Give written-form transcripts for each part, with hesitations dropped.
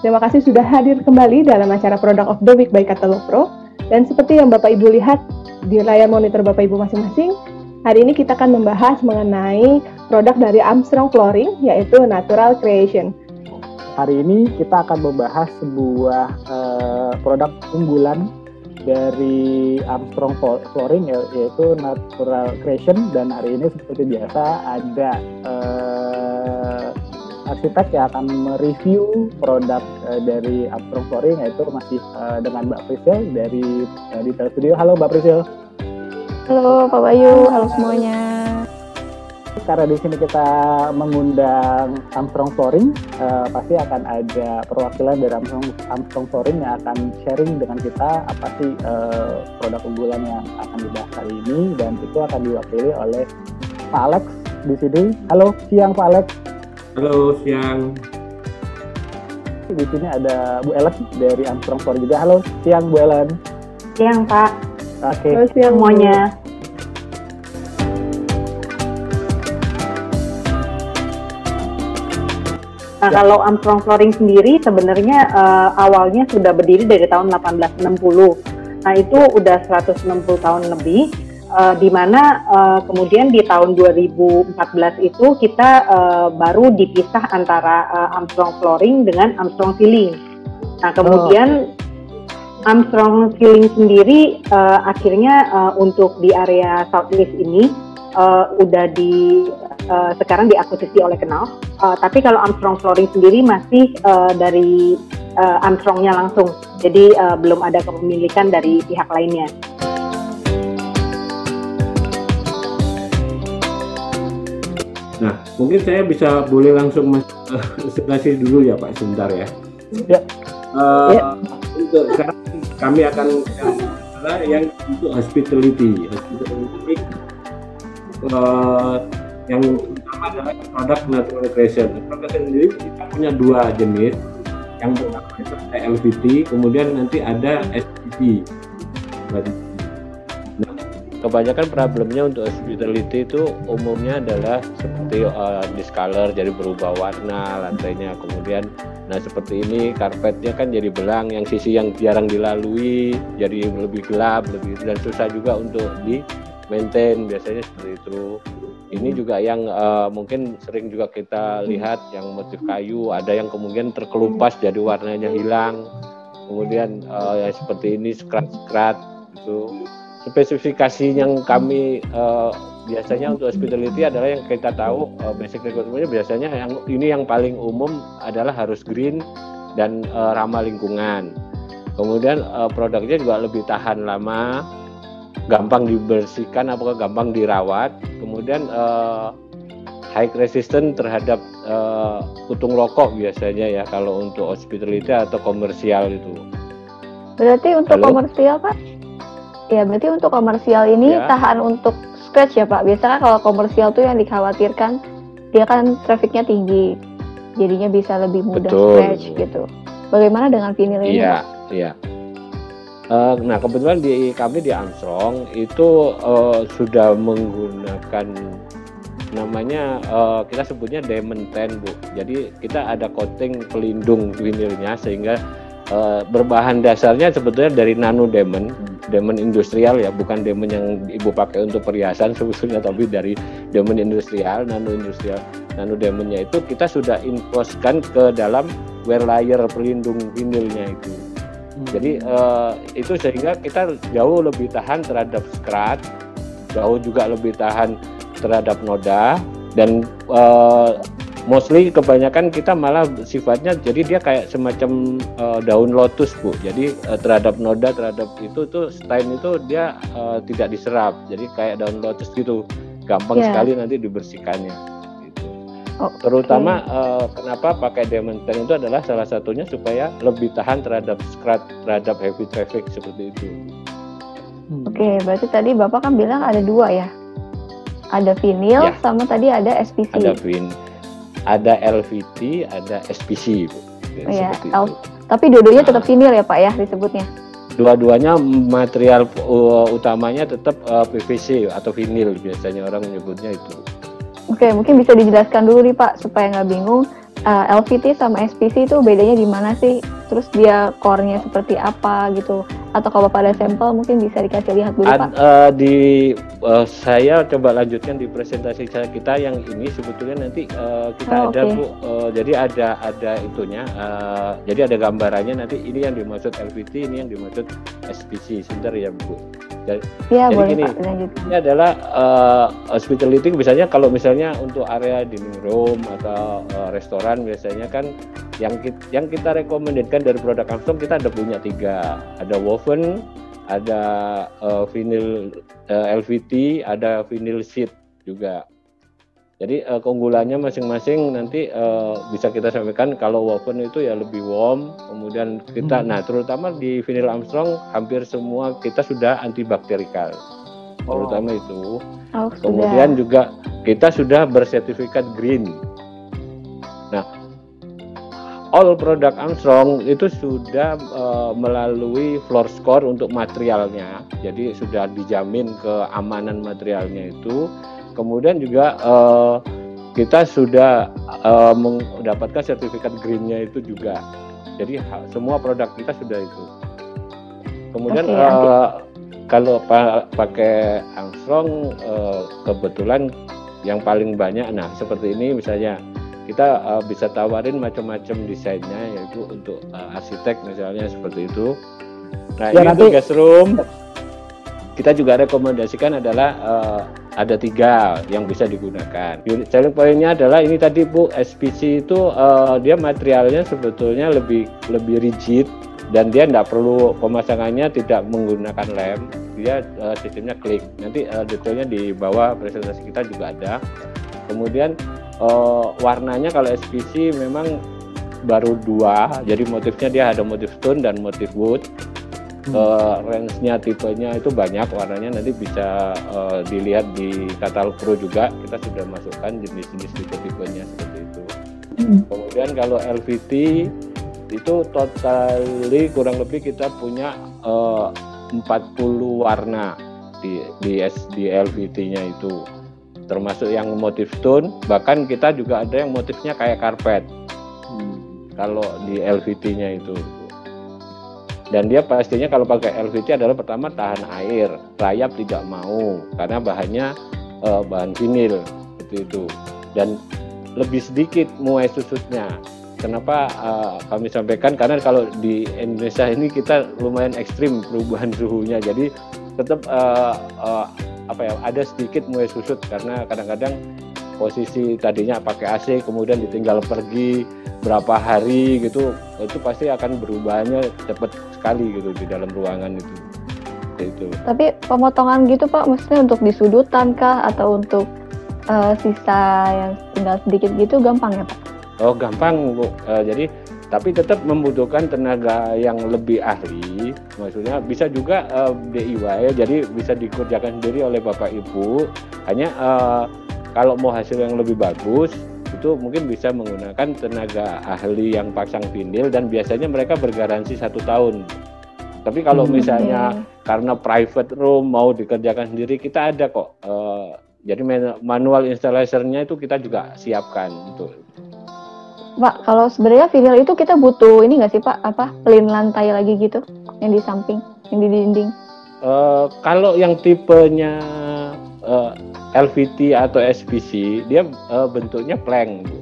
Terima kasih sudah hadir kembali dalam acara Product of the Week by Katalog Pro. Dan seperti yang Bapak Ibu lihat di layar monitor Bapak Ibu masing-masing, hari ini kita akan membahas mengenai produk dari Armstrong Flooring, yaitu Natural Creation. Hari ini kita akan membahas sebuah produk unggulan dari Armstrong Flooring, yaitu Natural Creation. Dan hari ini seperti biasa ada arsitek yang akan mereview produk dari Armstrong Flooring, yaitu masih dengan Mbak Priscil dari Detail Studio. Halo Mbak Priscil. Halo Pak Bayu, halo semuanya. Karena di sini kita mengundang Armstrong Flooring, pasti akan ada perwakilan dari Armstrong Flooring yang akan sharing dengan kita apa sih produk unggulan yang akan dibahas hari ini, dan itu akan diwakili oleh Pak Alex di sini. Halo, siang Pak Alex. Halo, siang. Di sini ada Bu Ellen dari Armstrong Flooring juga. Halo, siang Bu Ellen. Siang Pak. Oke. Halo, siang Semuanya. Nah, kalau Armstrong Flooring sendiri sebenarnya awalnya sudah berdiri dari tahun 1860. Nah, itu udah 160 tahun lebih. Di mana kemudian di tahun 2014 itu kita baru dipisah antara Armstrong Flooring dengan Armstrong Ceiling. Nah, kemudian Armstrong Ceiling sendiri akhirnya untuk di area Southeast ini udah sekarang diakuisisi oleh Knauf. Tapi kalau Armstrong Flooring sendiri masih dari Armstrongnya langsung. Jadi belum ada kepemilikan dari pihak lainnya. Nah, mungkin saya boleh langsung presentasi dulu ya Pak, sebentar ya. Ya. Untuk sekarang kami akan yang untuk hospitality yang pertama adalah produk Natural Creation. Produk sendiri kita punya dua jenis. Yang pertama itu LVT, kemudian nanti ada SPC. Kebanyakan problemnya untuk hospitality itu umumnya adalah seperti discolor, jadi berubah warna lantainya, kemudian seperti ini karpetnya kan jadi belang, yang sisi yang jarang dilalui jadi lebih gelap, dan susah juga untuk di maintain, biasanya seperti itu. Ini juga yang mungkin sering juga kita lihat yang motif kayu, ada yang kemudian terkelupas jadi warnanya hilang, kemudian yang seperti ini skrat itu. Spesifikasi yang kami biasanya untuk hospitality adalah yang kita tahu basic requirement-nya biasanya yang paling umum adalah harus green dan ramah lingkungan. Kemudian produknya juga lebih tahan lama, gampang dibersihkan, apakah gampang dirawat. Kemudian high resistant terhadap putung rokok biasanya ya kalau untuk hospitality atau komersial itu. Berarti untuk komersial Pak? Ya, berarti untuk komersial ini tahan untuk scratch ya Pak. Biasanya kalau komersial tuh yang dikhawatirkan dia kan trafficnya tinggi, jadinya bisa lebih mudah scratch gitu. Bagaimana dengan vinyl ini? Iya. Nah, kebetulan kami di Armstrong itu sudah menggunakan namanya kita sebutnya diamond tan Bu. Jadi kita ada coating pelindung vinilnya sehingga berbahan dasarnya sebetulnya dari nano diamond industrial ya, bukan diamond yang ibu pakai untuk perhiasan sebetulnya, tapi dari diamond industrial, nano diamondnya itu kita sudah infuskan ke dalam wear layer pelindung vinilnya itu. Jadi itu sehingga kita jauh lebih tahan terhadap scratch, jauh juga lebih tahan terhadap noda, dan mostly kebanyakan kita malah sifatnya jadi dia kayak semacam daun lotus Bu. Jadi terhadap noda, terhadap itu tuh stain itu dia tidak diserap. Jadi kayak daun lotus gitu. Gampang sekali nanti dibersihkannya gitu. Terutama kenapa pakai diamond tan itu adalah salah satunya supaya lebih tahan terhadap scratch, terhadap heavy traffic seperti itu. Oke, berarti tadi Bapak kan bilang ada dua ya. Ada vinyl sama tadi ada SPC. Ada LVT, ada SPC, Bu. Iya, tapi dua-duanya tetap vinyl ya Pak ya disebutnya? Dua-duanya material utamanya tetap PVC atau vinyl, biasanya orang menyebutnya itu. Oke, mungkin bisa dijelaskan dulu nih Pak supaya nggak bingung. LVT sama SPC itu bedanya di mana sih? Terus dia core-nya seperti apa gitu? Atau kalau Bapak ada sampel mungkin bisa dikasih lihat dulu Pak? Saya coba lanjutkan di presentasi kita yang ini sebetulnya nanti kita ada Bu, jadi ada itunya, jadi ada gambarannya nanti ini yang dimaksud LVT, ini yang dimaksud SPC. Sebentar ya Bu. Jadi boleh, gini, Pak, ini adalah hospitality misalnya kalau misalnya untuk area dining room atau restoran biasanya kan yang kita rekomendasikan dari produk Armstrong kita ada punya 3, ada woven, ada vinyl LVT, ada vinyl sheet juga. Jadi keunggulannya masing-masing nanti bisa kita sampaikan. Kalau woven itu ya lebih warm, kemudian kita, nah terutama di vinyl Armstrong hampir semua kita sudah antibakterikal, terutama itu. Kemudian juga kita sudah bersertifikat green. Nah, all produk Armstrong itu sudah melalui floor score untuk materialnya, jadi sudah dijamin keamanan materialnya itu. Kemudian juga kita sudah mendapatkan sertifikat greennya itu juga. Jadi semua produk kita sudah itu. Kemudian kalau pakai Armstrong kebetulan yang paling banyak, nah seperti ini misalnya kita bisa tawarin macam-macam desainnya, yaitu untuk arsitek misalnya seperti itu. Nah ya, ini untuk guest room kita juga rekomendasikan adalah ada 3 yang bisa digunakan. Unit selling point-nya adalah ini tadi Bu, SPC itu dia materialnya sebetulnya lebih rigid dan dia tidak perlu pemasangannya tidak menggunakan lem, dia sistemnya klik. Nanti detailnya di bawah presentasi kita juga ada. Kemudian warnanya kalau SPC memang baru 2, jadi motifnya dia ada motif stone dan motif wood. Range-nya, tipenya itu banyak warnanya, nanti bisa dilihat di katalog Pro juga, kita sudah masukkan jenis-jenis tipe-tipenya seperti itu. Kemudian kalau LVT itu totally kurang lebih kita punya 40 warna di LVT-nya itu, termasuk yang motif stone, bahkan kita juga ada yang motifnya kayak karpet kalau di LVT-nya itu. Dan dia pastinya kalau pakai LVT adalah pertama tahan air, rayap tidak mau karena bahannya bahan vinil seperti itu, dan lebih sedikit muai susutnya. Kenapa kami sampaikan, karena kalau di Indonesia ini kita lumayan ekstrim perubahan suhunya, jadi tetap ada sedikit muai susut karena kadang-kadang posisi tadinya pakai AC kemudian ditinggal pergi berapa hari gitu, itu pasti akan berubahnya cepat sekali gitu di dalam ruangan itu. Tapi pemotongan gitu Pak, maksudnya untuk di sudutan kah atau untuk sisa yang tinggal sedikit gitu gampang ya Pak? Oh gampang Bu, jadi tapi tetap membutuhkan tenaga yang lebih ahli, maksudnya bisa juga DIY, jadi bisa dikerjakan sendiri oleh Bapak Ibu, hanya kalau mau hasil yang lebih bagus itu mungkin bisa menggunakan tenaga ahli yang pasang vinil, dan biasanya mereka bergaransi 1 tahun. Tapi kalau misalnya karena private room mau dikerjakan sendiri, kita ada kok. Jadi manual installationnya itu kita juga siapkan untuk. Pak, kalau sebenarnya vinil itu kita butuh ini nggak sih Pak, pelin lantai lagi gitu yang di samping, yang di dinding? Kalau yang tipenya LVT atau SPC dia bentuknya plank Bu.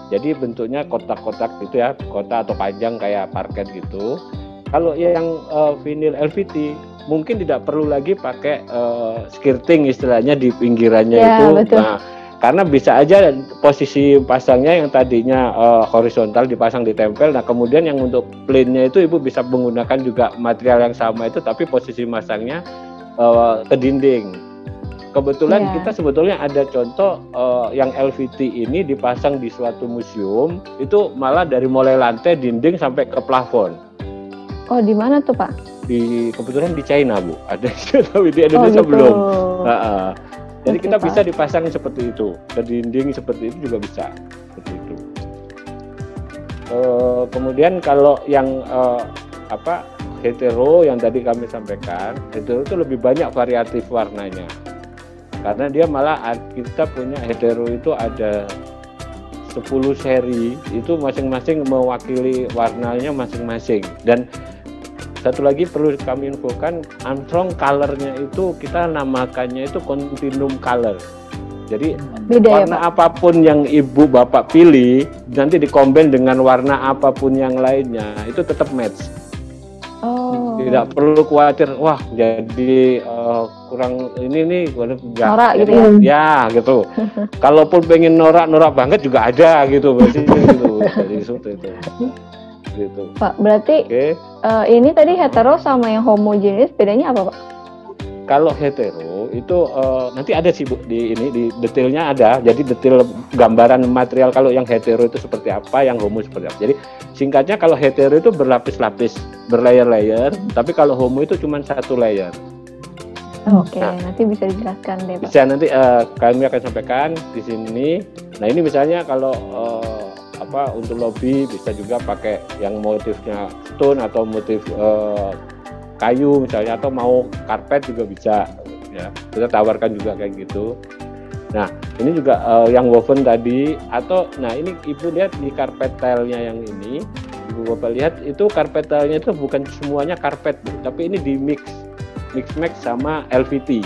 Jadi bentuknya kotak-kotak gitu ya, kotak atau panjang kayak parket gitu. Kalau yang vinyl LVT mungkin tidak perlu lagi pakai skirting istilahnya di pinggirannya ya, itu. Betul. Nah, karena bisa aja posisi pasangnya yang tadinya horizontal dipasang ditempel. Nah, kemudian yang untuk plainnya itu Ibu bisa menggunakan juga material yang sama itu, tapi posisi masangnya ke dinding. Kebetulan kita sebetulnya ada contoh yang LVT ini dipasang di suatu museum, itu malah dari mulai lantai, dinding sampai ke plafon. Oh, di mana tuh Pak? Kebetulan di China Bu, ada tapi di Indonesia gitu. Belum. Jadi kita bisa dipasang seperti itu, ke dinding seperti itu juga bisa, seperti itu. Kemudian kalau yang hetero yang tadi kami sampaikan, hetero itu lebih banyak variatif warnanya. Karena dia malah kita punya hetero itu ada 10 10 seri itu masing-masing mewakili warnanya masing-masing. Dan satu lagi perlu kami infokan, Armstrong colornya itu kita namakannya itu continuum color. Jadi beda warna apapun yang ibu bapak pilih nanti dikombin dengan warna apapun yang lainnya itu tetap match. Tidak perlu khawatir, wah jadi kurang ini nih, norak gitu ya gitu. Kalaupun pengen norak banget juga ada gitu, gitu. Jadi seperti itu. Gitu. Pak, berarti ini tadi hetero sama yang homogenis bedanya apa, Pak? Kalau hetero itu nanti ada sih Bu di detailnya ada. Jadi detail gambaran material kalau yang hetero itu seperti apa, yang homo seperti apa. Jadi singkatnya kalau hetero itu berlapis-lapis, berlayer-layer, tapi kalau homo itu cuma satu layer. Oke, nanti bisa dijelaskan deh, Pak. Bisa nanti kami akan sampaikan di sini. Nah, ini misalnya kalau untuk lobby bisa juga pakai yang motifnya stone atau motif kayu misalnya, atau mau karpet juga bisa ya, kita tawarkan juga kayak gitu. Nah, ini juga yang woven tadi, atau nah ini Ibu lihat di karpet tile-nya yang ini, Ibu Bapak lihat itu karpet tile-nya itu bukan semuanya karpet, Bu, tapi ini di mix sama LVT.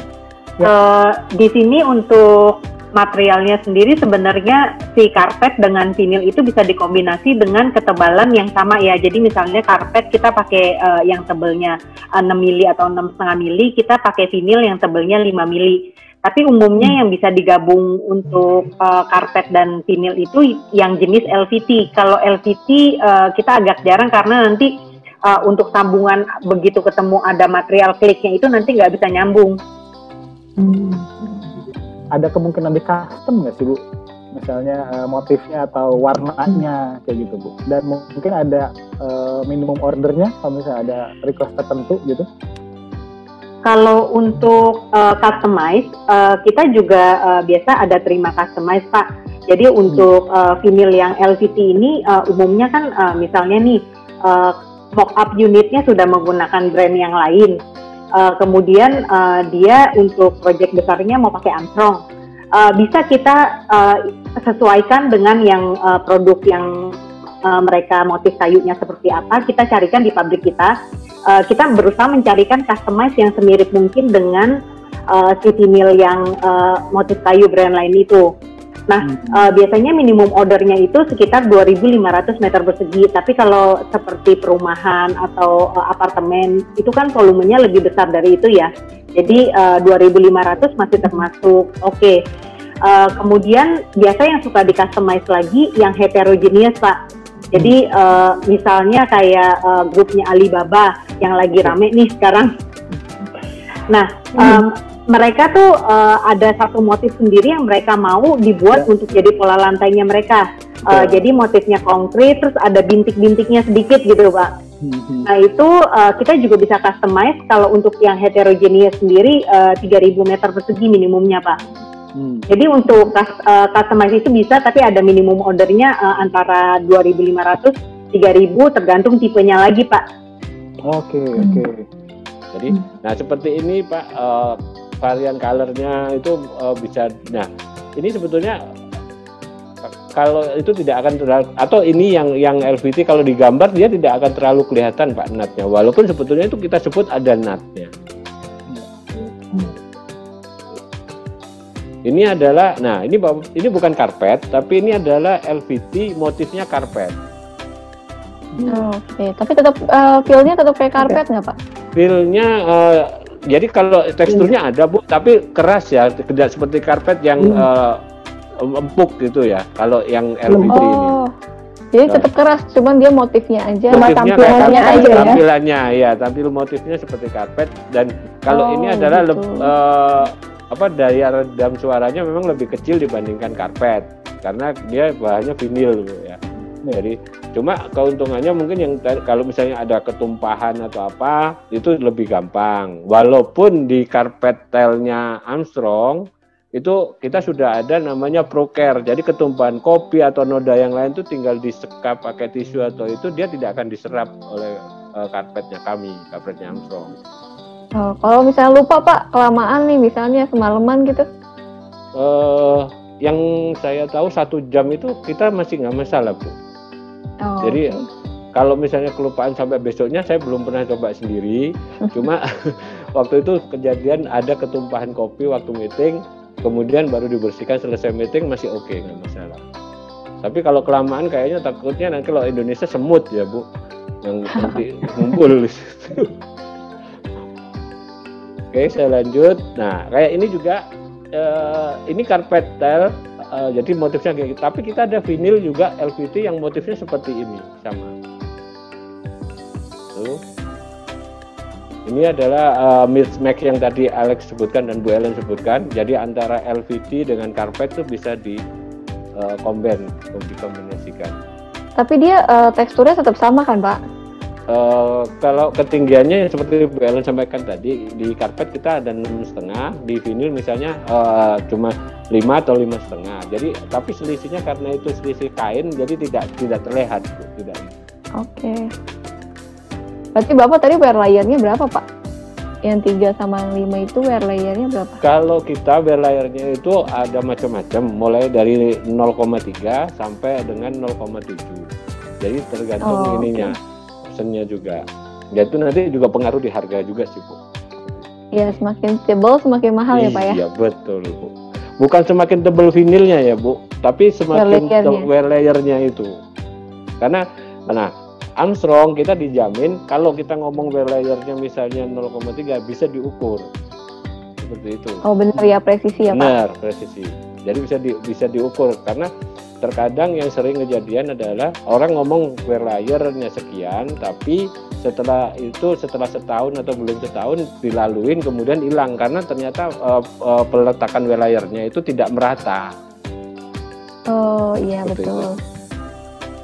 Di sini untuk materialnya sendiri sebenarnya si karpet dengan vinil itu bisa dikombinasi dengan ketebalan yang sama ya. Jadi misalnya karpet kita pakai yang tebelnya 6 mili atau 6,5 mili, kita pakai vinil yang tebelnya 5 mili. Tapi umumnya yang bisa digabung untuk karpet dan vinil itu yang jenis LVT. Kalau LVT kita agak jarang karena nanti untuk sambungan begitu ketemu ada material kliknya itu nanti nggak bisa nyambung. Ada kemungkinan di custom nggak sih Bu? Misalnya motifnya atau warnanya kayak gitu Bu. Dan mungkin ada minimum ordernya kalau misalnya ada request tertentu gitu. Kalau untuk customize, kita juga biasa ada terima customize Pak. Jadi untuk vinil yang LVT ini umumnya kan misalnya nih mock-up unitnya sudah menggunakan brand yang lain. Kemudian dia untuk proyek besarnya mau pakai Armstrong, bisa kita sesuaikan dengan yang produk yang mereka motif kayunya seperti apa, kita carikan di pabrik kita. Kita berusaha mencarikan customize yang semirip mungkin dengan si vinil yang motif kayu brand lain itu. Nah, biasanya minimum ordernya itu sekitar 2.500 meter persegi. Tapi kalau seperti perumahan atau apartemen, itu kan volumenya lebih besar dari itu ya. Jadi 2.500 masih termasuk oke. Kemudian biasa yang suka di-customize lagi yang heterogeneous Pak. Jadi misalnya kayak grupnya Alibaba yang lagi rame nih sekarang. Nah, mereka tuh ada satu motif sendiri yang mereka mau dibuat untuk jadi pola lantainya mereka. Jadi motifnya konkret, terus ada bintik-bintiknya sedikit gitu Pak. Nah itu kita juga bisa customize. Kalau untuk yang heterogeneous sendiri 3.000 meter persegi minimumnya Pak. Jadi untuk customize itu bisa, tapi ada minimum ordernya antara 2.500, 3.000 tergantung tipenya lagi Pak. Oke. Jadi, nah seperti ini Pak. Varian colornya itu bisa. Nah, ini sebetulnya kalau itu tidak akan terlalu, atau ini yang LVT kalau digambar dia tidak akan terlalu kelihatan Pak natnya. Walaupun sebetulnya itu kita sebut ada natnya. Ini adalah, nah ini bukan karpet, tapi ini adalah LVT motifnya karpet. Oke, tapi tetap feel-nya tetap kayak karpet nggak Pak? Feel-nya jadi kalau teksturnya ada Bu, tapi keras ya, tidak seperti karpet yang empuk gitu ya. Kalau yang LVT ini. Jadi tetap keras, cuman dia motifnya aja. Tampilannya aja ya. Tampilannya ya, tampil motifnya seperti karpet. Dan kalau ini adalah daya redam suaranya memang lebih kecil dibandingkan karpet, karena dia bahannya vinil ya. Jadi cuma keuntungannya mungkin yang kalau misalnya ada ketumpahan atau apa itu lebih gampang. Walaupun di karpet tile-nya Armstrong itu kita sudah ada namanya ProCare. Jadi ketumpahan kopi atau noda yang lain itu tinggal disekap pakai tisu atau itu dia tidak akan diserap oleh karpetnya Armstrong. Kalau misalnya lupa Pak, kelamaan nih misalnya semalaman gitu. yang saya tahu 1 jam itu kita masih nggak masalah, Bu. Jadi kalau misalnya kelupaan sampai besoknya, saya belum pernah coba sendiri. Cuma waktu itu kejadian ada ketumpahan kopi waktu meeting, kemudian baru dibersihkan selesai meeting, masih oke, nggak masalah. Tapi kalau kelamaan kayaknya takutnya nanti kalau Indonesia semut ya, Bu, yang nanti ngumpul. Oke, saya lanjut. Nah, kayak ini juga, ini karpet tile. Jadi motifnya kayak gitu. Tapi kita ada vinyl juga LVT yang motifnya seperti ini, sama. Tuh. Ini adalah mismatch yang tadi Alex sebutkan dan Bu Ellen sebutkan. Jadi antara LVT dengan karpet itu bisa dikombinasikan. Tapi dia teksturnya tetap sama kan, Pak? Kalau ketinggiannya seperti Bu Ellen sampaikan tadi, di karpet kita ada 6,5, di vinyl misalnya cuma 5 atau 5,5. Jadi tapi selisihnya karena itu selisih kain, jadi tidak terlihat, Bu. Tidak. Oke. Berarti Bapak tadi wear layernya berapa, Pak? Yang 3 sama 5 itu wear layernya berapa? Kalau kita wear layernya itu ada macam-macam, mulai dari 0,3 sampai dengan 0,7. Jadi tergantung ininya. Optionnya juga. Ya itu nanti juga pengaruh di harga juga sih, Bu. Ya, semakin tebal semakin mahal ya, Pak ya? Iya, betul, Bu. Bukan semakin tebal vinilnya ya, Bu, tapi semakin wear layernya itu. Karena Armstrong kita dijamin kalau kita ngomong wear layernya misalnya 0,3 bisa diukur. Seperti itu. Oh, benar ya, presisi ya, Pak? Benar, presisi. Jadi bisa diukur, karena terkadang yang sering kejadian adalah orang ngomong wear layernya sekian, tapi setelah setahun atau belum setahun dilaluin kemudian hilang karena ternyata peletakan wear layernya itu tidak merata. Oh iya, betul.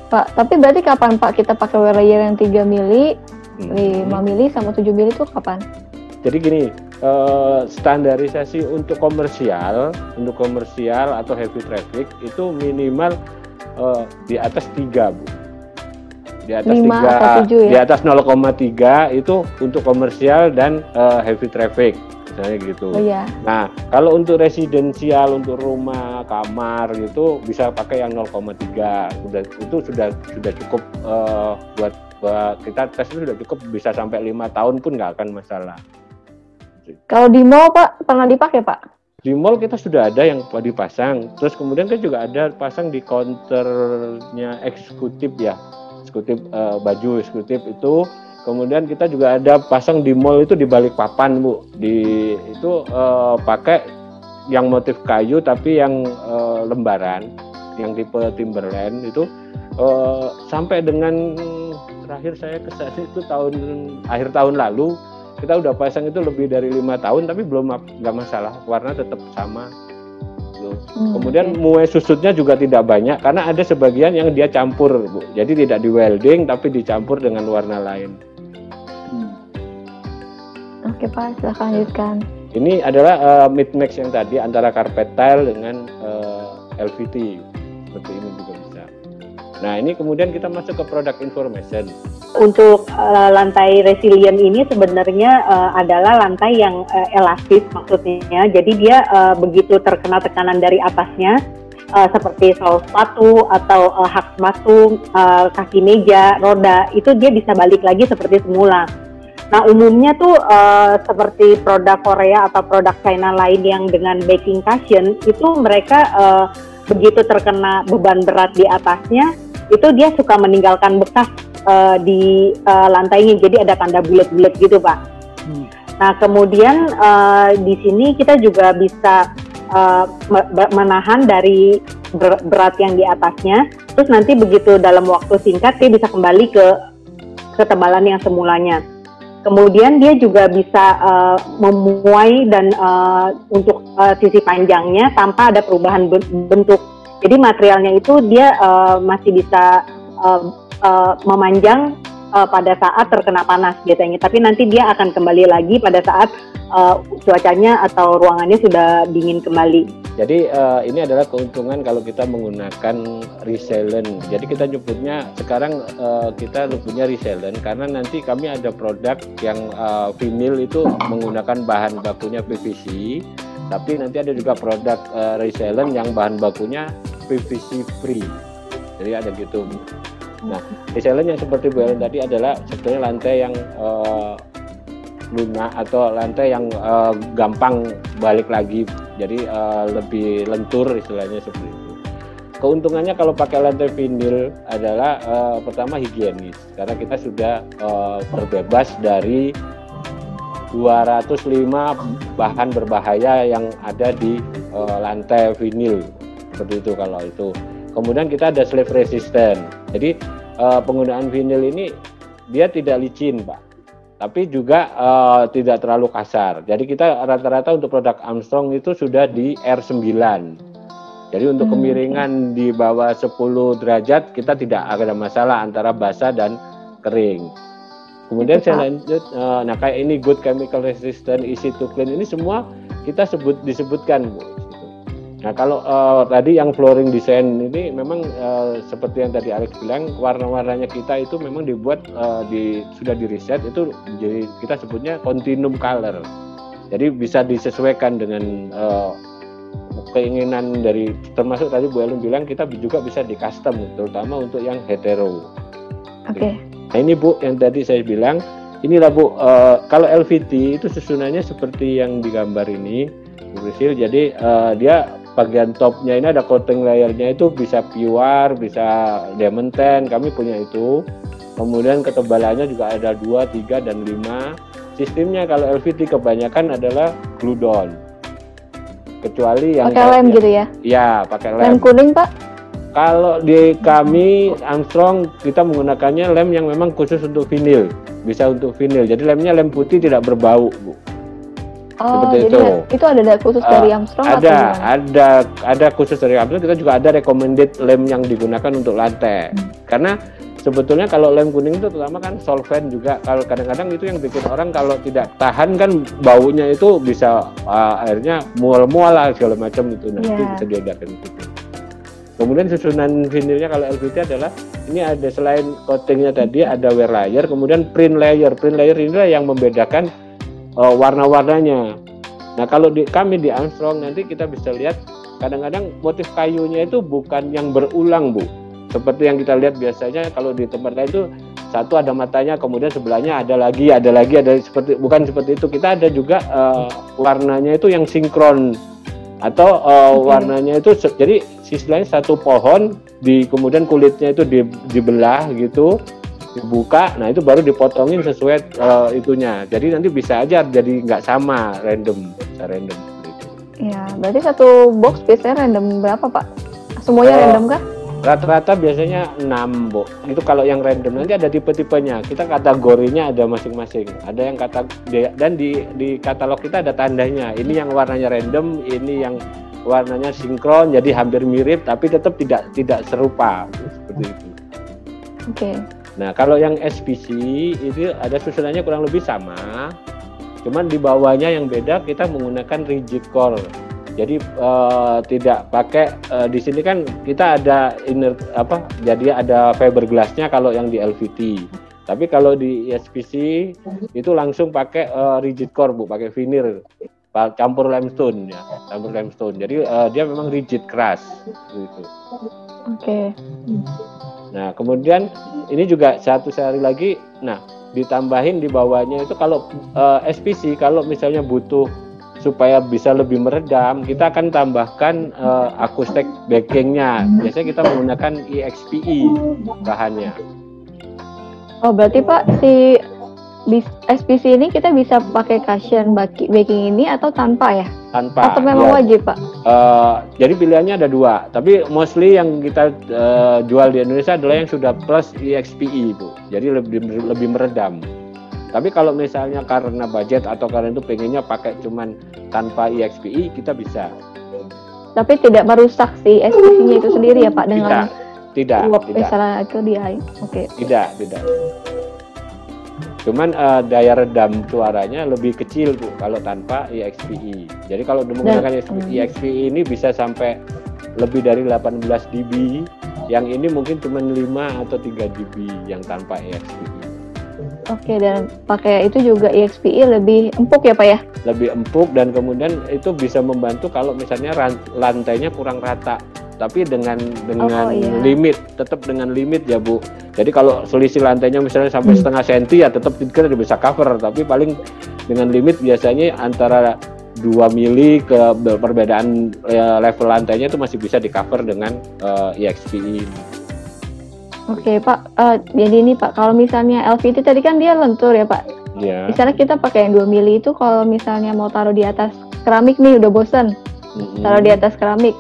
Pak, tapi berarti kapan Pak kita pakai wear layer yang 3 mili, 5 mili sama 7 mili itu kapan? Jadi gini, standarisasi untuk komersial atau heavy traffic itu minimal di atas 3, Bu. Di atas 3, ya? Di atas 0,3 itu untuk komersial dan heavy traffic, misalnya gitu. Oh, iya. Nah, kalau untuk residensial, untuk rumah, kamar gitu bisa pakai yang 0,3. Itu sudah cukup buat kita tes, itu sudah cukup, bisa sampai 5 tahun pun nggak akan masalah. Kalau di mall, Pak, pernah dipakai, Pak? Di mall kita sudah ada yang dipasang. Terus kemudian kan juga ada pasang di counternya eksekutif ya. Eksekutif baju eksekutif itu. Kemudian kita juga ada pasang di mall itu di balik papan, Bu. Itu pakai yang motif kayu tapi yang lembaran, yang tipe Timberland itu sampai dengan terakhir saya ke sana itu akhir tahun lalu. Kita udah pasang itu lebih dari 5 tahun tapi nggak masalah, warna tetap sama. Kemudian muai susutnya juga tidak banyak karena ada sebagian yang dia campur, Bu. Jadi tidak di welding tapi dicampur dengan warna lain. Oke, Pak, silahkan lanjutkan. Ini adalah mid-mix yang tadi antara carpet tile dengan LVT. Seperti ini juga bisa. Nah, ini kemudian kita masuk ke product information. Untuk lantai resilient ini sebenarnya adalah lantai yang elastis maksudnya. Jadi dia begitu terkena tekanan dari atasnya, seperti sol sepatu atau hak sepatu, kaki meja, roda, itu dia bisa balik lagi seperti semula. Nah, umumnya tuh seperti produk Korea atau produk China lain yang dengan backing cushion, itu mereka begitu terkena beban berat di atasnya, itu dia suka meninggalkan bekas di lantainya, jadi ada tanda bulat-bulat gitu, Pak. Nah, kemudian di sini kita juga bisa menahan dari berat yang di atasnya, terus nanti begitu dalam waktu singkat dia bisa kembali ke ketebalan yang semulanya. Kemudian dia juga bisa memuai dan untuk sisi panjangnya tanpa ada perubahan bentuk. Jadi materialnya itu dia masih bisa memanjang pada saat terkena panas biasanya, tapi nanti dia akan kembali lagi pada saat cuacanya atau ruangannya sudah dingin kembali. Jadi ini adalah keuntungan kalau kita menggunakan resilient. Jadi kita nyebutnya sekarang kita punya resilient karena nanti kami ada produk yang vinyl itu menggunakan bahan bakunya PVC. Tapi nanti ada juga produk resilient yang bahan bakunya PVC free. Jadi ada gitu. Nah, resilient yang seperti Bu Ellen tadi adalah sebetulnya lantai yang lunak atau lantai yang gampang balik lagi. Jadi lebih lentur istilahnya seperti itu. Keuntungannya kalau pakai lantai vinil adalah pertama higienis, karena kita sudah terbebas dari 205 bahan berbahaya yang ada di lantai vinil seperti itu kalau itu. Kemudian kita ada slip resistant. Jadi penggunaan vinil ini dia tidak licin, Pak, tapi juga tidak terlalu kasar. Jadi kita rata-rata untuk produk Armstrong itu sudah di R9. Jadi untuk kemiringan di bawah 10 derajat kita tidak ada masalah antara basah dan kering. Kemudian saya lanjut, nah kayak ini good chemical resistant, easy to clean, ini semua kita disebutkan, Bu. Nah kalau tadi yang flooring design ini memang seperti yang tadi Alex bilang, warna-warnanya kita itu memang dibuat sudah di riset itu, jadi kita sebutnya continuum color. Jadi bisa disesuaikan dengan keinginan dari, termasuk tadi Bu Ellen bilang kita juga bisa di custom, terutama untuk yang hetero. Oke. Nah ini Bu yang tadi saya bilang, inilah Bu, kalau LVT itu susunannya seperti yang digambar ini, Bu Risil. Jadi dia bagian topnya ini ada coating layernya itu bisa pure, bisa diamond tan, kami punya itu. Kemudian ketebalannya juga ada 2, 3, dan 5. Sistemnya kalau LVT kebanyakan adalah glue down. Kecuali yang pakai lem gitu ya? Iya, pakai lem. Lem kuning, Pak? Kalau di kami Armstrong kita menggunakannya lem yang memang khusus untuk vinil, bisa untuk vinil. Jadi lemnya lem putih, tidak berbau, Bu. Oh, seperti jadi itu ada khusus dari Armstrong? Ada khusus dari Armstrong. Kita juga ada recommended lem yang digunakan untuk lantai. Karena sebetulnya kalau lem kuning itu terutama kan solvent juga, kalau kadang-kadang itu yang bikin orang kalau tidak tahan kan baunya itu bisa akhirnya mual-mual lah segala macam itu. Nah, itu bisa diadakan gitu. Kemudian susunan vinilnya kalau LVT adalah ini ada selain coatingnya tadi ada wear layer, kemudian print layer. Print layer inilah yang membedakan warna-warnanya. Nah kalau kami di Armstrong nanti kita bisa lihat kadang-kadang motif kayunya itu bukan yang berulang, Bu. Seperti yang kita lihat biasanya kalau di tempat lain itu satu ada matanya, kemudian sebelahnya ada lagi seperti, bukan seperti itu. Kita ada juga warnanya itu yang sinkron atau warnanya itu jadi istilahnya satu pohon kemudian kulitnya itu dibelah gitu, dibuka, nah itu baru dipotongin sesuai itunya. Jadi nanti bisa aja jadi nggak sama, random seperti itu. Iya, berarti satu box biasanya random berapa, Pak? Semuanya random kah? Rata-rata biasanya 6, Bu. Itu kalau yang random. Nanti ada tipe-tipenya. Kita kategorinya ada masing-masing. Ada yang dan di katalog kita ada tandanya. Ini yang warnanya random, ini yang warnanya sinkron, jadi hampir mirip tapi tetap tidak serupa seperti itu. Oke. Nah, kalau yang SPC itu ada susunannya kurang lebih sama. Cuman di bawahnya yang beda, kita menggunakan rigid core. Jadi tidak pakai di sini kan kita ada jadi ada fiberglassnya kalau yang di LVT. Tapi kalau di SPC itu langsung pakai rigid core, Bu, pakai veneer campur limestone ya, campur limestone. Jadi dia memang rigid keras gitu. Oke. Nah, kemudian ini juga satu sehari lagi, nah ditambahin di bawahnya itu kalau SPC kalau misalnya butuh supaya bisa lebih meredam, kita akan tambahkan acoustic backingnya. Biasanya kita menggunakan EXPE bahannya. Oh, berarti Pak, si SPC ini kita bisa pakai cushion backing ini atau tanpa ya? Tanpa. Atau memang wajib, Pak? Jadi pilihannya ada 2. Tapi mostly yang kita jual di Indonesia adalah yang sudah plus EXPE, Bu. Jadi lebih meredam. Tapi kalau misalnya karena budget atau karena itu pengennya pakai cuman tanpa EXPE, kita bisa. Tapi tidak merusak si SPC-nya itu sendiri ya, Pak, dengan tidak. Misalnya itu dia. Oke. Tidak. Cuman daya redam suaranya lebih kecil, Bu, kalau tanpa EXPE. Jadi kalau menggunakan EXPE ini bisa sampai lebih dari 18 dB. Yang ini mungkin cuma 5 atau 3 dB yang tanpa EXPE. Oke, dan pakai itu juga EXPI lebih empuk ya Pak ya? Lebih empuk, dan kemudian itu bisa membantu kalau misalnya lantainya kurang rata. Tapi dengan limit, tetap dengan limit ya Bu. Jadi kalau selisih lantainya misalnya sampai setengah senti ya tetap kita bisa cover. Tapi paling dengan limit biasanya antara 2 mili ke perbedaan level lantainya itu masih bisa di cover dengan EXPI. Oke Pak, jadi ini Pak, kalau misalnya LVT tadi kan dia lentur ya Pak? Iya. Misalnya kita pakai yang 2 mili itu kalau misalnya mau taruh di atas keramik nih udah bosan, taruh di atas keramik,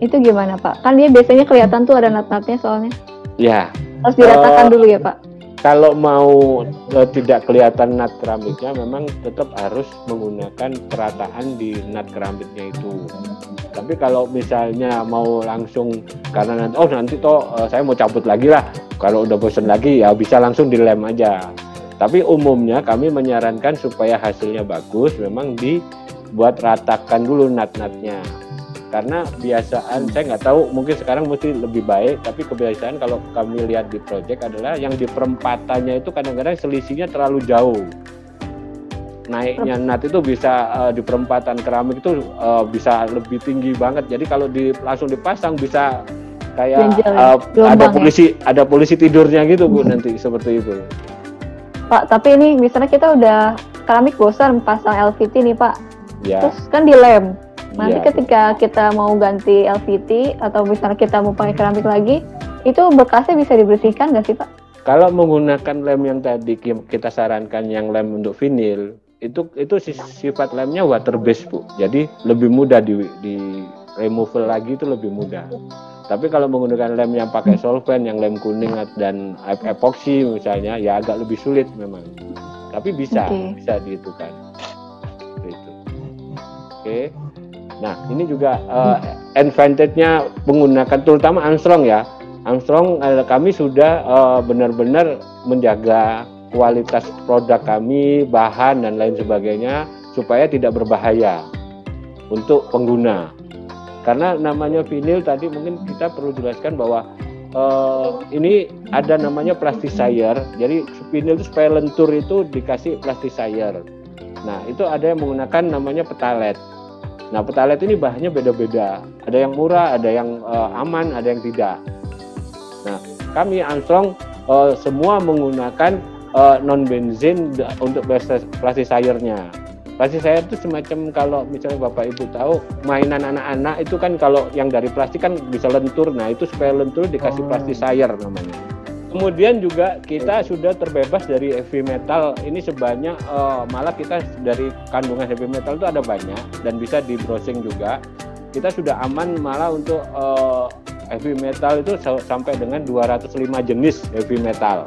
itu gimana Pak? Kan dia biasanya kelihatan tuh ada nat-natnya soalnya. Ya. Harus diratakan dulu ya Pak? Kalau mau tidak kelihatan nat keramiknya, memang tetap harus menggunakan perataan di nat keramiknya itu. Tapi kalau misalnya mau langsung karena nanti saya mau cabut lagi lah, kalau udah bosan lagi ya bisa langsung dilem aja. Tapi umumnya kami menyarankan supaya hasilnya bagus, memang dibuat ratakan dulu nat-natnya. Karena biasaan, saya nggak tahu, mungkin sekarang mesti lebih baik, tapi kebiasaan kalau kami lihat di proyek adalah yang di perempatannya itu kadang-kadang selisihnya terlalu jauh. Naiknya nat itu bisa di perempatan keramik itu bisa lebih tinggi banget. Jadi kalau langsung dipasang bisa kayak ada polisi tidurnya gitu Bu, nanti seperti itu. Pak, tapi ini misalnya kita udah keramik bosan pasang LVT nih Pak, ya. Terus kan dilem. Nanti ketika kita mau ganti LVT atau misalnya kita mau pakai keramik lagi, itu bekasnya bisa dibersihkan nggak sih Pak? Kalau menggunakan lem yang tadi kita sarankan, yang lem untuk vinil, itu sifat lemnya water based Bu. Jadi lebih mudah di removal lagi, itu lebih mudah. Tapi kalau menggunakan lem yang pakai solvent, yang lem kuning dan epoxy misalnya, ya agak lebih sulit memang. Tapi bisa dihitungkan. Gitu. Oke. Nah, ini juga advantage-nya menggunakan terutama Armstrong ya. Armstrong kami sudah benar-benar menjaga kualitas produk kami, bahan dan lain sebagainya supaya tidak berbahaya untuk pengguna. Karena namanya vinil tadi mungkin kita perlu jelaskan bahwa ini ada namanya plasticizer. Jadi vinil itu supaya lentur itu dikasih plasticizer. Nah, itu ada yang menggunakan namanya petalet. Nah, petalet ini bahannya beda-beda. Ada yang murah, ada yang aman, ada yang tidak. Nah, kami Armstrong semua menggunakan non-benzin untuk plasticizer-nya. Plasticizer itu semacam, kalau misalnya Bapak Ibu tahu, mainan anak-anak itu kan kalau yang dari plastik kan bisa lentur. Nah, itu supaya lentur dikasih plasticizer namanya. Kemudian juga kita sudah terbebas dari heavy metal. Ini sebanyak malah kita dari kandungan heavy metal itu ada banyak dan bisa di browsing juga. Kita sudah aman malah untuk heavy metal itu sampai dengan 205 jenis heavy metal.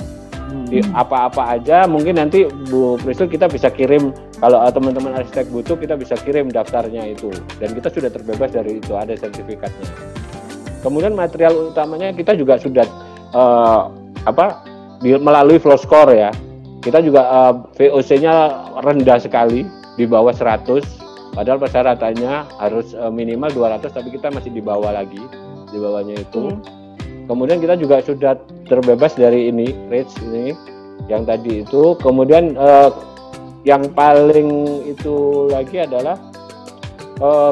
Di apa-apa aja, mungkin nanti Bu Priscil kita bisa kirim, kalau teman-teman arsitek butuh kita bisa kirim daftarnya itu. Dan kita sudah terbebas dari itu, ada sertifikatnya. Kemudian material utamanya kita juga sudah melalui flow score ya. Kita juga VOC-nya rendah sekali, di bawah 100. Padahal persyaratannya harus minimal 200, tapi kita masih di bawah lagi, di bawahnya itu. Kemudian kita juga sudah terbebas dari ini, REACH ini, yang tadi itu. Kemudian yang paling itu lagi adalah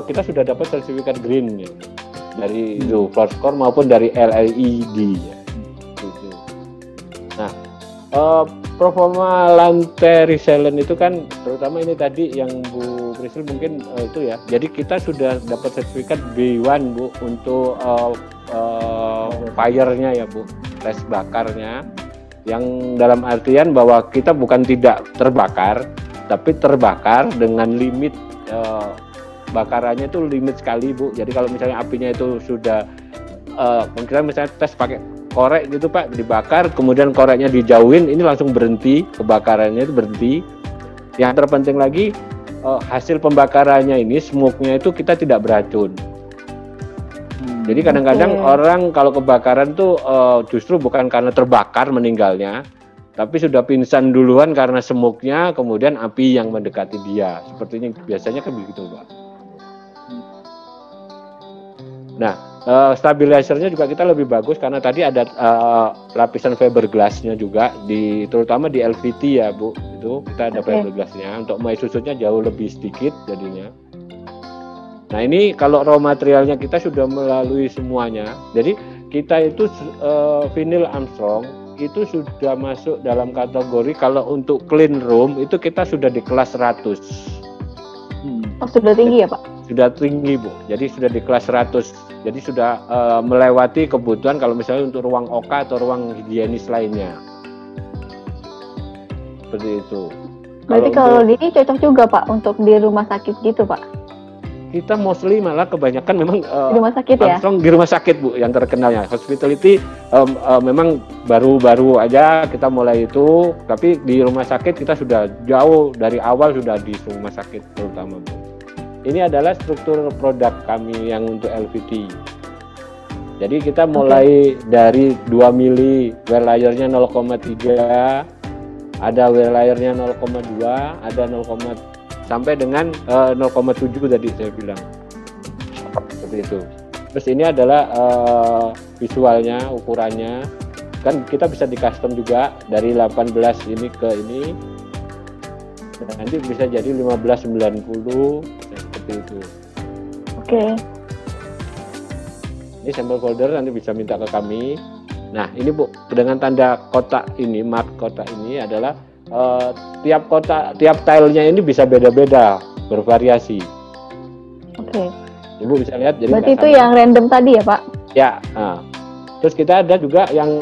kita sudah dapat sertifikat green ya, dari flow score maupun dari LLED ya. Nah, performa lantai resilient itu kan terutama ini tadi yang Bu Priscil mungkin itu ya. Jadi kita sudah dapat sertifikat B1 Bu untuk fire-nya ya Bu, tes bakarnya. Yang dalam artian bahwa kita bukan tidak terbakar, tapi terbakar dengan limit bakarannya itu limit sekali Bu. Jadi kalau misalnya apinya itu sudah mungkin misalnya tes pakai korek gitu Pak, dibakar, kemudian koreknya dijauhin, ini langsung berhenti, kebakarannya itu berhenti. Yang terpenting lagi hasil pembakarannya ini, smoke-nya itu kita tidak beracun. Jadi kadang-kadang orang kalau kebakaran tuh justru bukan karena terbakar meninggalnya, tapi sudah pingsan duluan karena smoke-nya, kemudian api yang mendekati dia. Sepertinya biasanya kan begitu Pak. Nah, Stabilizernya juga kita lebih bagus karena tadi ada lapisan fiberglassnya juga terutama di LVT ya Bu, itu kita ada fiberglassnya untuk susutnya jauh lebih sedikit jadinya. Nah ini kalau raw materialnya kita sudah melalui semuanya, jadi kita itu vinyl Armstrong itu sudah masuk dalam kategori kalau untuk clean room itu kita sudah di kelas 100. Oh sudah tinggi ya Pak? Sudah tinggi Bu, jadi sudah di kelas 100. Jadi sudah melewati kebutuhan kalau misalnya untuk ruang OK atau ruang higienis lainnya. Seperti itu. Berarti kalau ini cocok juga Pak untuk di rumah sakit gitu Pak? Kita mostly malah kebanyakan memang di rumah sakit ya? Di rumah sakit Bu yang terkenalnya. Hospitality memang baru-baru aja kita mulai itu, tapi di rumah sakit kita sudah jauh dari awal sudah di rumah sakit terutama Bu. Ini adalah struktur produk kami yang untuk LVT. Jadi kita mulai dari 2 mili, wear layernya 0,3, ada wear layernya 0,2, ada 0, sampai dengan 0,7 tadi saya bilang. Seperti itu. Terus ini adalah visualnya, ukurannya. Kan kita bisa di custom juga dari 18 ini ke ini. Nanti bisa jadi 1590 seperti itu. Oke. Ini sampel folder nanti bisa minta ke kami. Nah ini Bu, dengan tanda kotak ini, mark kotak ini adalah tiap kotak, tiap tilenya ini bisa beda-beda, bervariasi. Oke. Ibu bisa lihat. Jadi berarti itu yang random tadi ya Pak? Ya. Nah. Terus kita ada juga yang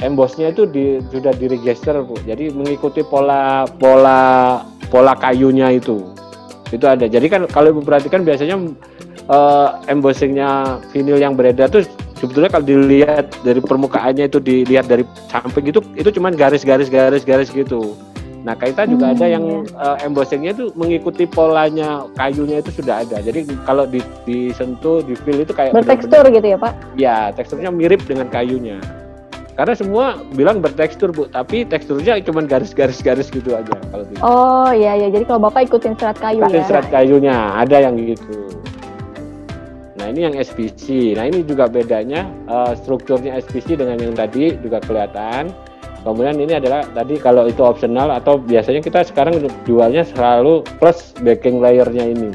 embossnya itu sudah diregister Bu. Jadi mengikuti pola kayunya itu ada. Jadi kan kalau Ibu perhatikan biasanya embossingnya vinil yang beredar tuh sebetulnya kalau dilihat dari permukaannya itu dilihat dari samping itu cuman garis-garis gitu. Nah kita juga ada yang embossingnya itu mengikuti polanya kayunya itu sudah ada. Jadi kalau disentuh, di feel itu kayak bertekstur gitu ya Pak? Ya teksturnya mirip dengan kayunya. Karena semua bilang bertekstur Bu, tapi teksturnya cuma garis-garis gitu aja kalau gitu. Oh iya, jadi kalau Bapak ikutin serat kayu ya? Serat kayunya, ada yang gitu. Nah ini yang SPC, nah ini juga bedanya strukturnya SPC dengan yang tadi juga kelihatan. Kemudian ini adalah tadi kalau itu optional atau biasanya kita sekarang jualnya selalu plus backing layernya ini.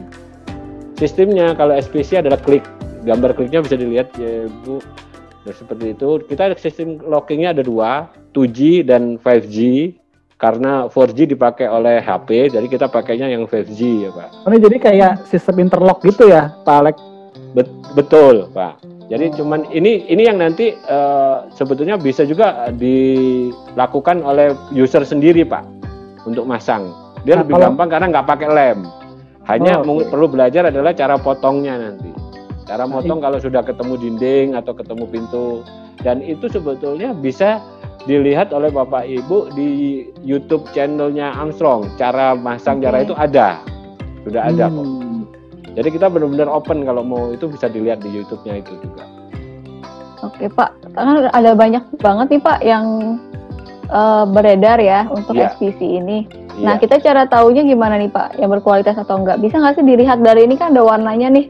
Sistemnya kalau SPC adalah klik, gambar kliknya bisa dilihat ya Bu. Nah, seperti itu. Kita sistem lockingnya ada 2, 2G dan 5G. Karena 4G dipakai oleh HP, jadi kita pakainya yang 5G ya Pak. Ini jadi kayak sistem interlock gitu ya Pak Alex? Betul Pak. Jadi cuman ini yang nanti sebetulnya bisa juga dilakukan oleh user sendiri Pak untuk masang. Dia lebih gampang karena nggak pakai lem. Hanya perlu belajar adalah cara potongnya nanti. Cara potong kalau sudah ketemu dinding atau ketemu pintu. Dan itu sebetulnya bisa dilihat oleh Bapak Ibu di YouTube channelnya Armstrong. Cara masang cara itu ada. Sudah ada kok. Jadi kita benar-benar open kalau mau itu bisa dilihat di YouTube-nya itu juga. Oke Pak, kan ada banyak banget nih Pak yang beredar ya untuk SPC ini. Nah kita cara taunya gimana nih Pak, yang berkualitas atau enggak? Bisa nggak sih dilihat dari ini kan ada warnanya nih?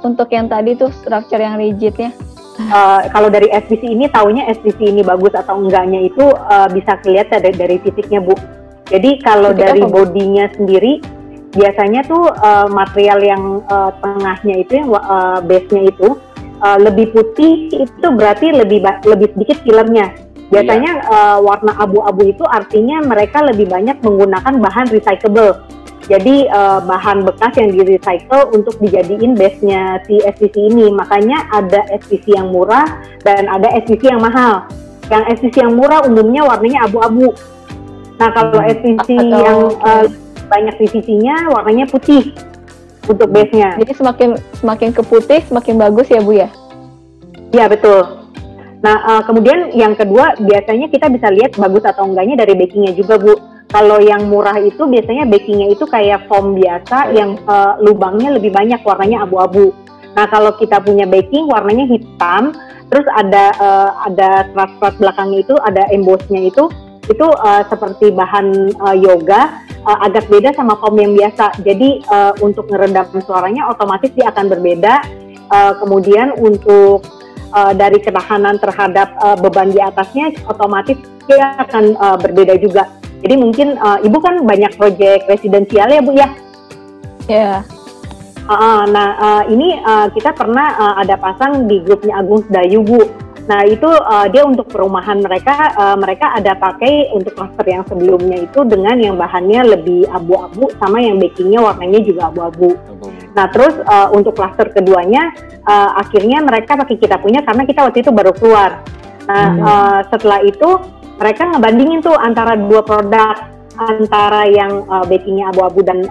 Untuk yang tadi tuh structure yang rigidnya. Kalau dari SPC ini taunya SPC ini bagus atau enggaknya itu bisa kelihatan dari fisiknya Bu. Jadi kalau dari bodinya sendiri biasanya tuh material yang tengahnya itu yang base-nya itu lebih putih, itu berarti lebih sedikit filmnya. Biasanya warna abu-abu itu artinya mereka lebih banyak menggunakan bahan recyclable. Jadi bahan bekas yang di-recycle untuk dijadiin base-nya si SPC ini. Makanya ada SPC yang murah dan ada SPC yang mahal. Yang SPC yang murah umumnya warnanya abu-abu. Nah kalau SPC yang banyak divisinya warnanya putih untuk base-nya. Jadi semakin ke putih semakin bagus ya Bu ya? Iya betul. Nah kemudian yang kedua biasanya kita bisa lihat bagus atau enggaknya dari backingnya juga Bu. Kalau yang murah itu biasanya backingnya itu kayak foam biasa yang lubangnya lebih banyak warnanya abu-abu. Nah kalau kita punya backing warnanya hitam, terus ada serat-serat belakangnya itu ada embossnya itu seperti bahan yoga, agak beda sama foam yang biasa. Jadi untuk ngeredam suaranya otomatis dia akan berbeda. kemudian untuk dari ketahanan terhadap beban di atasnya otomatis dia akan berbeda juga. Jadi mungkin Ibu kan banyak proyek residensial ya Bu ya? Ya. Ini kita pernah ada pasang di grupnya Agung Sedayu Bu. Nah itu dia untuk perumahan mereka ada pakai untuk cluster yang sebelumnya itu dengan yang bahannya lebih abu-abu sama yang backingnya warnanya juga abu-abu. Nah terus untuk cluster keduanya akhirnya mereka pakai kita punya karena kita waktu itu baru keluar. Nah setelah itu mereka ngebandingin tuh antara dua produk, antara yang backingnya abu-abu dan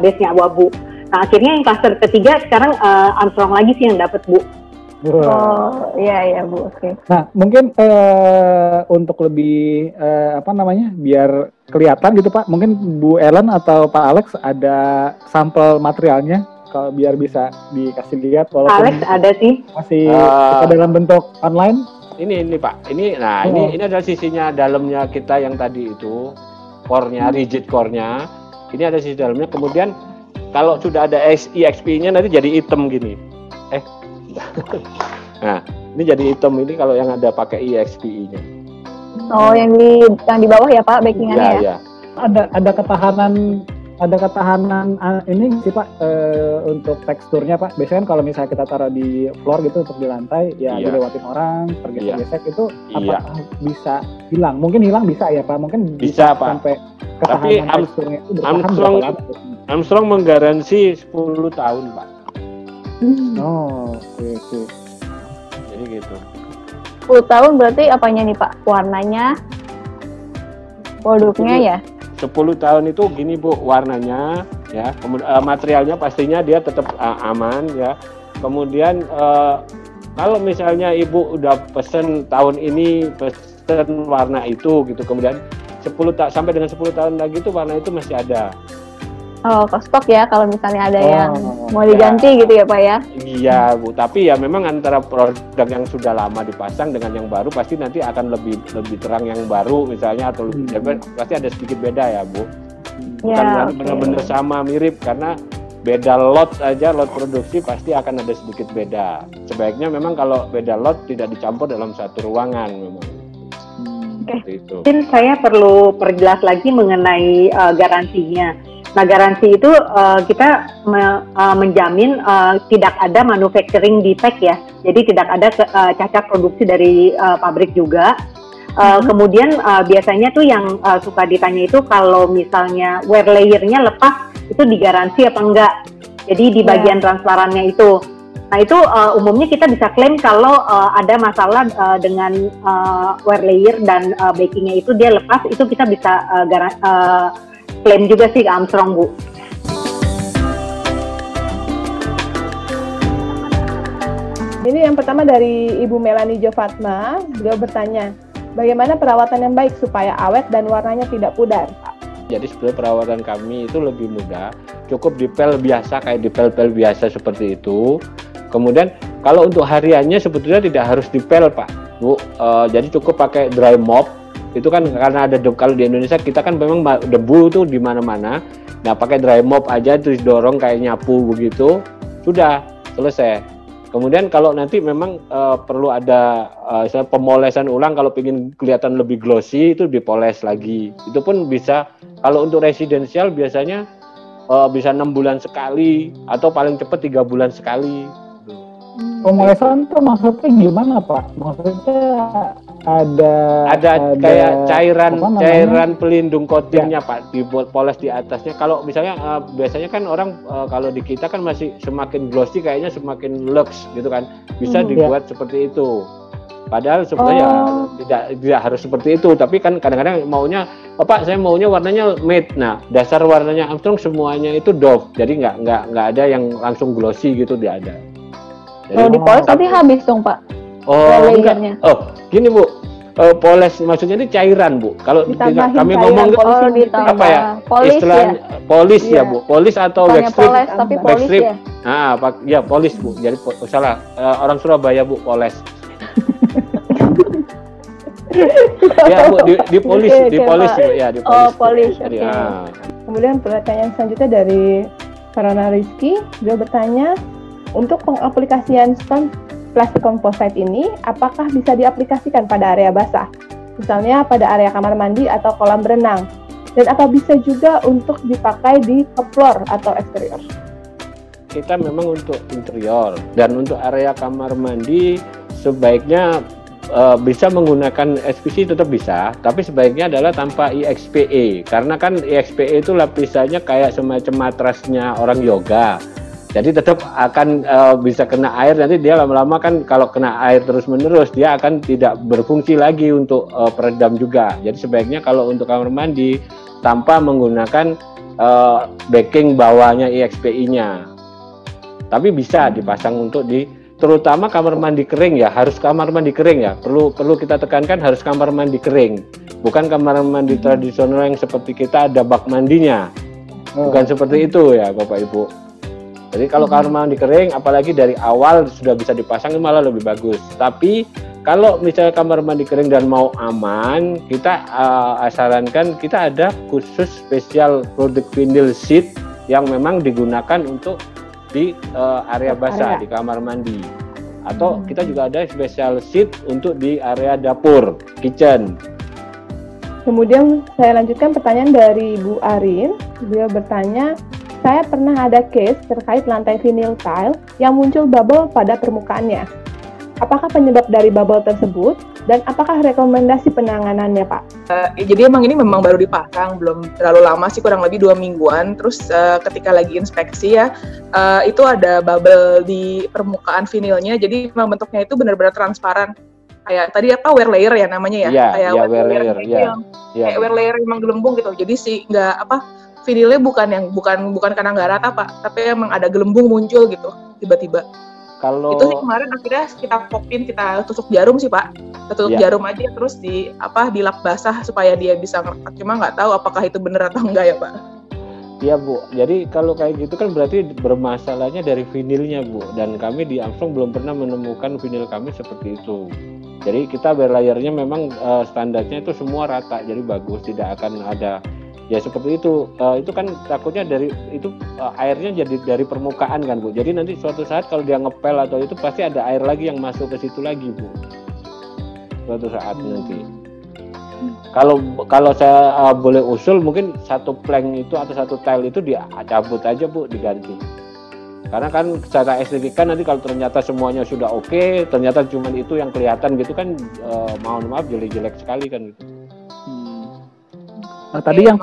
base-nya abu-abu. Nah akhirnya yang cluster ketiga sekarang Armstrong lagi sih yang dapat Bu. Oh iya Bu, oke. Nah mungkin untuk lebih biar kelihatan gitu Pak, mungkin Bu Ellen atau Pak Alex ada sampel materialnya kalau biar bisa dikasih lihat. Walaupun Alex ada sih. Masih dalam bentuk online. Ini Pak, ini adalah sisinya dalamnya kita yang tadi itu core-nya, rigid core-nya. Ini ada sisi dalamnya. Kemudian kalau sudah ada EXP-nya nanti jadi hitam gini. Nah, ini jadi hitam ini kalau yang ada pakai EXPI-nya. Oh, yang di bawah ya Pak, backingannya ya? Ada ketahanan ini sih Pak untuk teksturnya Pak. Biasanya kan kalau misalnya kita taruh di floor gitu untuk di lantai ya dilewatin orang, tergesek-gesek itu apakah bisa hilang? Mungkin hilang bisa ya Pak. Mungkin bisa Pak. Sampai ketahanan teksturnya itu Armstrong menggaransi 10 tahun Pak. Oh, oke. Jadi gitu. 10 tahun berarti apanya nih Pak? Warnanya, produknya ya? 10 tahun itu gini Bu, warnanya ya, kemudian materialnya pastinya dia tetap aman ya. Kemudian kalau misalnya Ibu udah pesen tahun ini pesen warna itu gitu, kemudian sampai dengan 10 tahun lagi itu warna itu masih ada. Oh, ke stok ya kalau misalnya ada yang mau diganti gitu ya Pak ya? Iya Bu, tapi ya memang antara produk yang sudah lama dipasang dengan yang baru pasti nanti akan lebih terang yang baru misalnya atau pasti ada sedikit beda ya Bu. Bukan benar-benar sama mirip karena beda lot aja, lot produksi pasti akan ada sedikit beda. Sebaiknya memang kalau beda lot tidak dicampur dalam satu ruangan memang. Itu. Mungkin saya perlu perjelas lagi mengenai garansinya. Nah, garansi itu kita menjamin tidak ada manufacturing defect ya. Jadi tidak ada cacat produksi dari pabrik juga. Kemudian biasanya tuh yang suka ditanya itu kalau misalnya wear layer-nya lepas itu digaransi apa enggak. Jadi di bagian transparannya itu. Nah itu umumnya kita bisa klaim kalau ada masalah dengan wear layer dan backingnya itu dia lepas, itu kita bisa klaim juga sih ke Armstrong Bu. Ini yang pertama dari Ibu Melanie Jofatma, beliau bertanya, bagaimana perawatan yang baik supaya awet dan warnanya tidak pudar? Jadi sebenarnya perawatan kami itu lebih mudah, cukup dipel biasa kayak dipel-pel biasa seperti itu. Kemudian kalau untuk hariannya sebetulnya tidak harus dipel Pak Bu, jadi cukup pakai dry mop. Itu kan karena ada kalau di Indonesia kita kan memang debu tuh di mana-mana. Nah, pakai dry mop aja terus dorong kayak nyapu begitu, sudah selesai. Kemudian kalau nanti memang perlu ada pemolesan ulang kalau ingin kelihatan lebih glossy itu dipoles lagi. Itu pun bisa kalau untuk residensial biasanya bisa 6 bulan sekali atau paling cepat 3 bulan sekali. Pemolesan tuh maksudnya gimana Pak? Maksudnya ada kayak cairan pelindung coatingnya Pak, dipoles di atasnya. Kalau misalnya biasanya kan orang kalau di kita kan masih semakin glossy kayaknya semakin lux gitu kan, bisa dibuat seperti itu. Padahal sebenarnya tidak harus seperti itu, tapi kan kadang-kadang maunya Pak saya maunya warnanya matte. Nah dasar warnanya Armstrong semuanya itu doff, jadi nggak ada yang langsung glossy gitu, tidak ada. Kalau dipoles tapi habis dong Pak. Enggak. Gini Bu, poles maksudnya ini cairan Bu. Kalau kami ngomong apa ya? Istilahnya polis ya Bu, polis atau wax strip. Tapi polis ya. Nah, ya polis Bu. Jadi salah orang Surabaya Bu, poles. Ya Bu, dipolis Bu ya, dipolis. Oh, polis. Jadi, Kemudian pertanyaan selanjutnya dari Farana Rizky, dia bertanya, Untuk pengaplikasian spons plastik composite ini, apakah bisa diaplikasikan pada area basah? Misalnya pada area kamar mandi atau kolam berenang. Dan apa bisa juga untuk dipakai di top floor atau eksterior? Kita memang untuk interior dan untuk area kamar mandi sebaiknya bisa menggunakan SPC, tetap bisa, tapi sebaiknya adalah tanpa IXPE, karena kan IXPE itu lapisannya kayak semacam matrasnya orang yoga, jadi tetap akan bisa kena air. Nanti dia lama-lama kan kalau kena air terus-menerus dia akan tidak berfungsi lagi untuk peredam juga. Jadi sebaiknya kalau untuk kamar mandi tanpa menggunakan backing bawahnya IXPE-nya, tapi bisa dipasang untuk terutama kamar mandi kering ya, harus kamar mandi kering ya. Perlu kita tekankan, harus kamar mandi kering. Bukan kamar mandi tradisional yang seperti kita ada bak mandinya. Bukan seperti itu ya Bapak Ibu. Jadi kalau kamar mandi kering, apalagi dari awal sudah bisa dipasang, malah lebih bagus. Tapi kalau misalnya kamar mandi kering dan mau aman, kita sarankan kita ada khusus spesial produk vinyl sheet yang memang digunakan untuk di area basah di kamar mandi, atau kita juga ada special sheet untuk di area dapur, kitchen. Kemudian saya lanjutkan pertanyaan dari Bu Arin. Beliau bertanya, saya pernah ada case terkait lantai vinyl tile yang muncul bubble pada permukaannya. Apakah penyebab dari bubble tersebut dan apakah rekomendasi penanganannya, Pak? Jadi emang ini memang baru dipasang, belum terlalu lama sih, kurang lebih 2 mingguan. Terus ketika lagi inspeksi ya, itu ada bubble di permukaan vinilnya. Jadi memang bentuknya itu benar-benar transparan. Kayak tadi apa, wear layer ya namanya ya? Kayak wear layer. Kayak wear layer emang gelembung gitu. Jadi vinilnya bukan karena nggak rata Pak, tapi emang ada gelembung muncul gitu tiba-tiba. Kalau itu sih kemarin akhirnya kita popin, kita tusuk jarum sih Pak, tutup jarum aja terus dilap basah supaya dia bisa ngerekat. Cuma nggak tahu apakah itu benar atau enggak ya Pak. Iya Bu, jadi kalau kayak gitu kan berarti bermasalahnya dari vinilnya Bu, dan kami di Armstrong belum pernah menemukan vinil kami seperti itu. Jadi kita berlayarnya memang standarnya itu semua rata, jadi bagus, tidak akan ada ya seperti itu. Itu kan takutnya dari itu airnya jadi dari permukaan kan Bu. Jadi nanti suatu saat kalau dia ngepel atau itu pasti ada air lagi yang masuk ke situ lagi Bu. Suatu saat nanti. Kalau saya boleh usul, mungkin satu plank itu atau satu tile itu dicabut aja Bu, diganti. Karena kan secara estetika nanti kalau ternyata semuanya sudah oke, ternyata cuma itu yang kelihatan gitu kan, mohon maaf jelek-jelek sekali kan gitu. Nah, tadi yang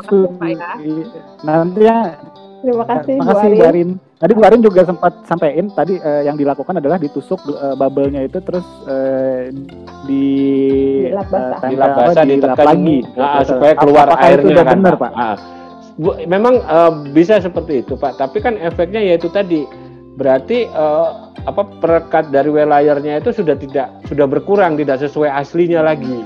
nanti ya. Terima kasih Bu Arin. Tadi Bu Arin juga sempat sampaikan tadi yang dilakukan adalah ditusuk bubble-nya itu terus dilap basah, dilap lagi supaya keluar airnya kan. Benar, Pak? Memang bisa seperti itu Pak, tapi kan efeknya yaitu tadi berarti perekat dari layernya itu sudah berkurang, tidak sesuai aslinya lagi.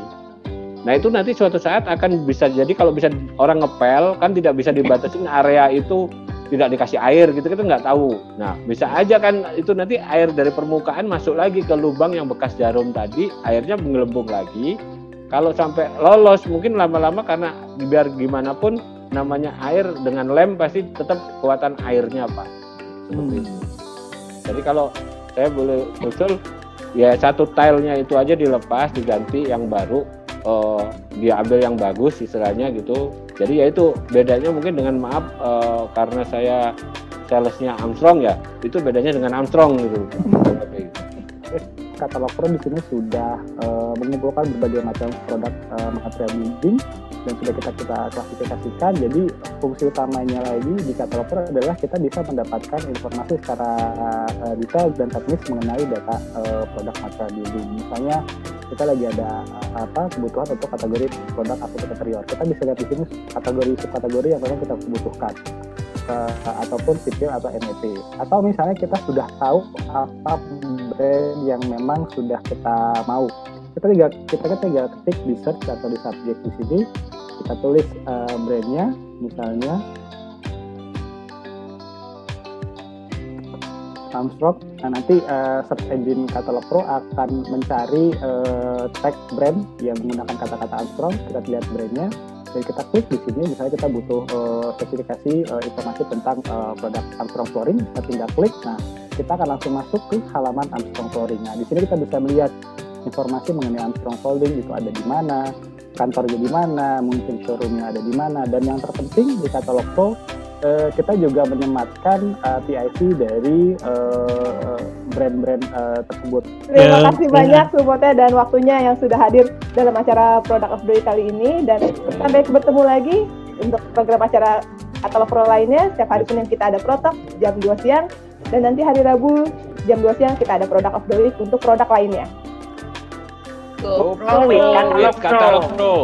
Nah itu nanti suatu saat akan bisa jadi kalau bisa orang ngepel kan tidak bisa dibatasin area itu tidak dikasih air gitu, kita nggak tahu. Nah bisa aja kan itu nanti air dari permukaan masuk lagi ke lubang yang bekas jarum tadi, airnya menggelembung lagi. Kalau sampai lolos mungkin lama-lama, karena biar gimana pun namanya air dengan lem pasti tetap kekuatan airnya Pak. Seperti itu. Jadi kalau saya boleh usul ya satu tilenya itu aja dilepas, diganti yang baru. Dia ambil yang bagus istilahnya gitu. Jadi ya itu bedanya mungkin dengan karena saya salesnya Armstrong ya, itu bedanya dengan Armstrong gitu. Katalog Pro di sini sudah mengumpulkan berbagai macam produk material building dan sudah kita klasifikasikan. Jadi fungsi utamanya lagi di Katalog Pro adalah kita bisa mendapatkan informasi secara detail dan teknis mengenai data produk material building. Misalnya kita lagi ada kebutuhan untuk kategori produk aplikasi interior, kita bisa lihat di sini kategori subkategori yang memang kita butuhkan, ataupun sipil atau MEP. Atau misalnya kita sudah tahu apa brand yang memang sudah kita mau, kita tinggal ketik di search atau di subjek di sini, kita tulis brandnya misalnya Armstrong. Nah nanti search engine Katalog Pro akan mencari tag brand yang menggunakan kata-kata Armstrong. Kita lihat brandnya dan kita klik di sini. Misalnya kita butuh spesifikasi informasi tentang produk Armstrong Flooring, kita tinggal klik. Nah kita akan langsung masuk ke halaman Armstrong Flooring. Nah, di sini kita bisa melihat informasi mengenai Armstrong Flooring itu ada di mana, kantornya di mana, mungkin showroomnya ada di mana, dan yang terpenting di Katalog Pro kita juga menyematkan PIC dari brand-brand tersebut. Terima kasih banyak supportnya dan waktunya yang sudah hadir dalam acara Product of the Week kali ini, dan sampai bertemu lagi untuk program acara Katalog Pro lainnya. Setiap hari Senin kita ada Pro Talk jam 2 siang, dan nanti hari Rabu jam 2 siang kita ada Product of the Week untuk produk lainnya. Katalog Pro.